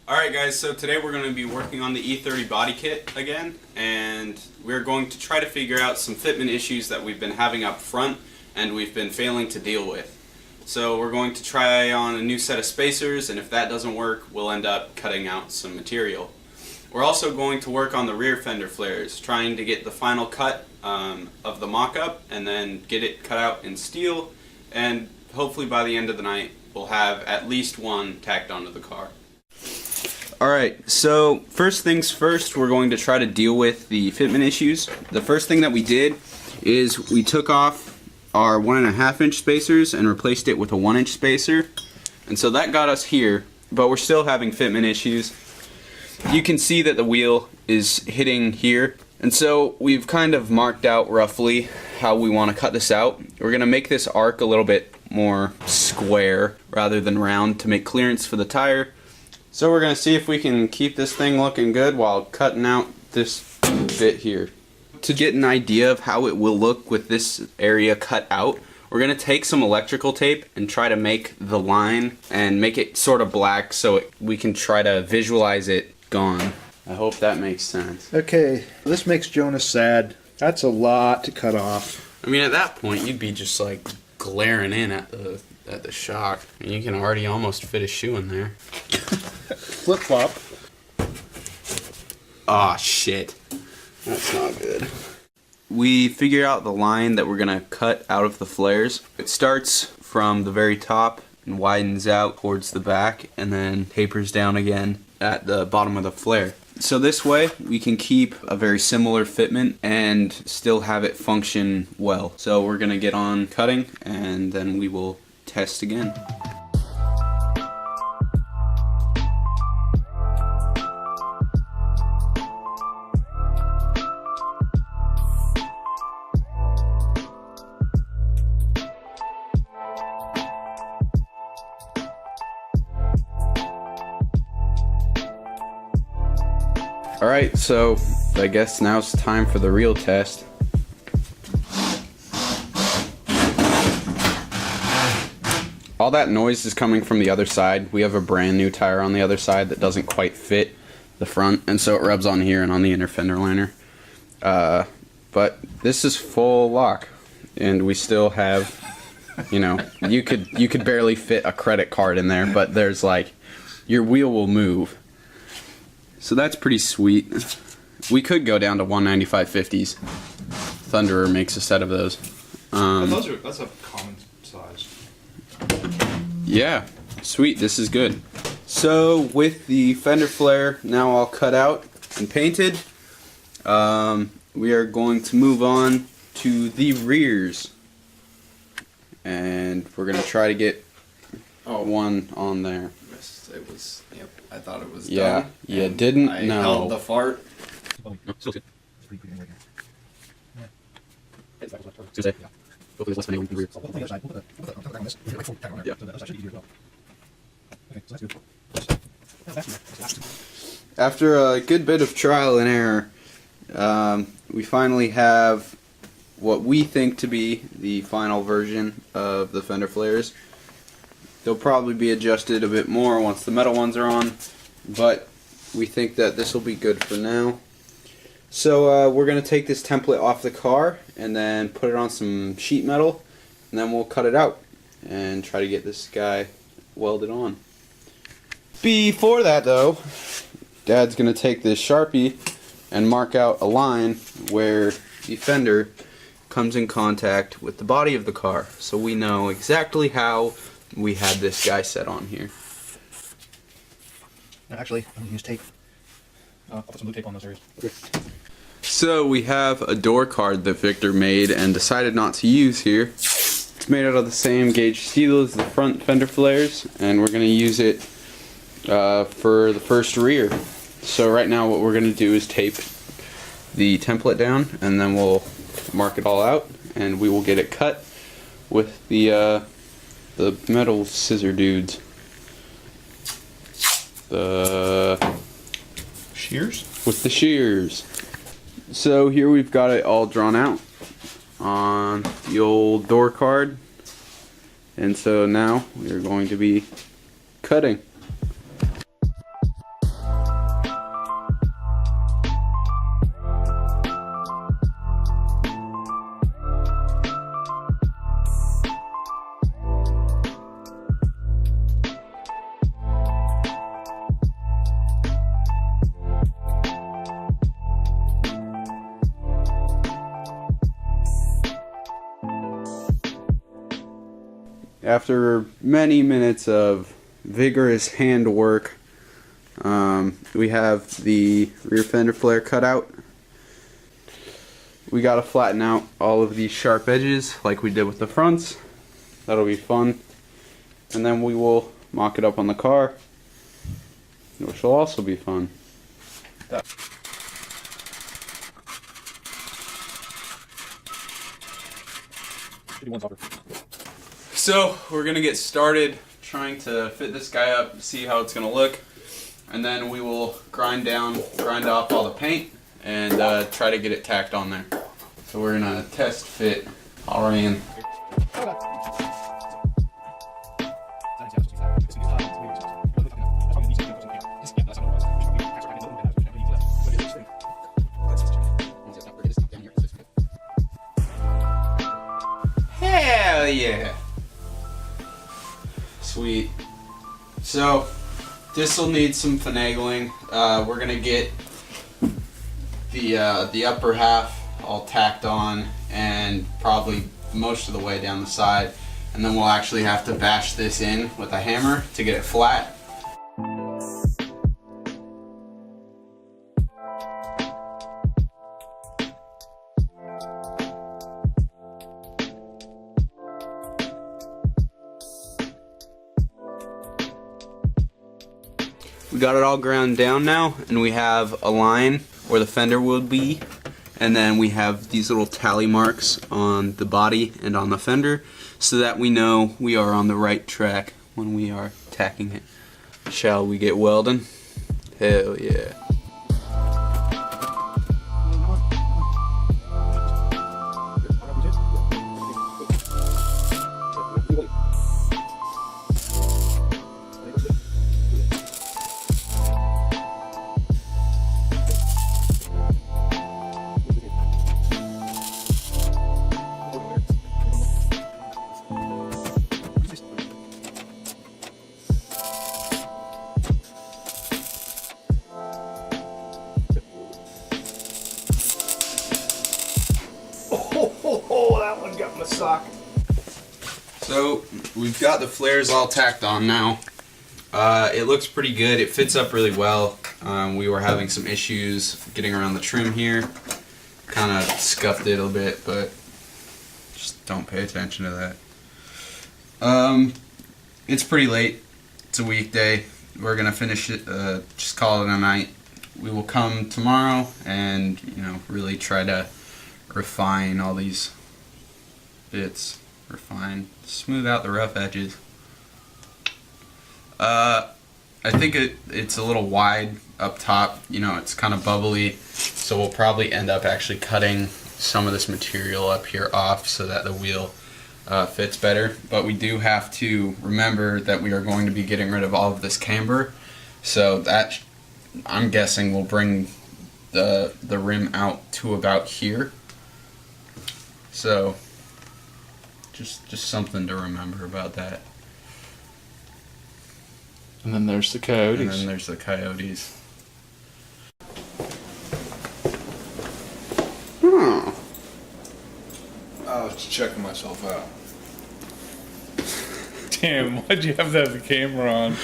Alright guys, so today we're going to be working on the E30 body kit again, and we're going to try to figure out some fitment issues that we've been having up front and we've been failing to deal with. So we're going to try on a new set of spacers, and if that doesn't work, we'll end up cutting out some material. We're also going to work on the rear fender flares, trying to get the final cut of the mock-up and then get it cut out in steel, and hopefully by the end of the night we'll have at least one tacked onto the car. Alright, so first things first, we're going to try to deal with the fitment issues. The first thing that we did is we took off our 1.5 inch spacers and replaced it with a 1-inch spacer. And so that got us here, but we're still having fitment issues. You can see that the wheel is hitting here. And so we've kind of marked out roughly how we want to cut this out. We're going to make this arc a little bit more square rather than round to make clearance for the tire. So we're going to see if we can keep this thing looking good while cutting out this bit here. To get an idea of how it will look with this area cut out, we're going to take some electrical tape and try to make the line and make it sort of black so we can try to visualize it gone. I hope that makes sense. Okay, this makes Jonas sad. That's a lot to cut off. I mean, at that point, you'd be just like glaring in at the shock, and you can already almost fit a shoe in there. Flip-flop. Aw, shit. That's not good. We figure out the line that we're gonna cut out of the flares. It starts from the very top and widens out towards the back and then tapers down again at the bottom of the flare. So this way we can keep a very similar fitment and still have it function well. So we're gonna get on cutting and then we will test again. Alright, so I guess now it's time for the real test. All that noise is coming from the other side. We have a brand new tire on the other side that doesn't quite fit the front, and so it rubs on here and on the inner fender liner. But this is full lock, and we still have, you know, you could barely fit a credit card in there, but there's like, your wheel will move. So that's pretty sweet. We could go down to 195/50s. Thunderer makes a set of those. That's a common size. Yeah, sweet, this is good. So with the fender flare now all cut out and painted, we are going to move on to the rears. And we're going to try to get one on there. It was, yep, I thought it was done. Yeah, you didn't know. I held the fart. Oh, no, still good. Tuesday. Hopefully there's less than the rear. After a good bit of trial and error, we finally have what we think to be the final version of the fender flares. They'll probably be adjusted a bit more once the metal ones are on, but we think that this will be good for now. So we're going to take this template off the car and then put it on some sheet metal, and then we'll cut it out and try to get this guy welded on. Before that though, Dad's going to take this Sharpie and mark out a line where the fender comes in contact with the body of the car, so we know exactly how we had this guy set on here. Actually, I'm going to use tape. I'll put some blue tape on those areas. Okay. So we have a door card that Victor made and decided not to use here. It's made out of the same gauge steel as the front fender flares, and we're going to use it for the first rear. So right now what we're going to do is tape the template down, and then we'll mark it all out, and we will get it cut with the metal scissor dudes. The shears? With the shears. So here we've got it all drawn out on the old door card, and so now we are going to be cutting. after many minutes of vigorous hand work, we have the rear fender flare cut out. We gotta flatten out all of these sharp edges like we did with the fronts. That'll be fun. And then we will mock it up on the car, which will also be fun. So we're gonna get started trying to fit this guy up, see how it's gonna look, and then we will grind off all the paint and try to get it tacked on there. So we're gonna test fit Orion. Hell yeah! Sweet. So this will need some finagling. We're gonna get the upper half all tacked on and probably most of the way down the side, and then we'll actually have to bash this in with a hammer to get it flat. We got it all ground down now, and we have a line where the fender will be, and then we have these little tally marks on the body and on the fender so that we know we are on the right track when we are tacking it. Shall we get welding? Hell yeah. Oh, that one got my sock. So we've got the flares all tacked on now. It looks pretty good. It fits up really well. We were having some issues getting around the trim here. Kind of scuffed it a bit, but just don't pay attention to that. It's pretty late. It's a weekday. We're gonna finish it. Just call it a night. We will come tomorrow and really try to refine all these bits. Smooth out the rough edges. I think it's a little wide up top. It's kind of bubbly, so we'll probably end up actually cutting some of this material up here off so that the wheel fits better. But we do have to remember that we are going to be getting rid of all of this camber, so that I'm guessing will bring the rim out to about here. So just something to remember about that. And then there's the coyotes. And then there's the coyotes. I was just checking myself out. Damn, why'd you have that the camera on?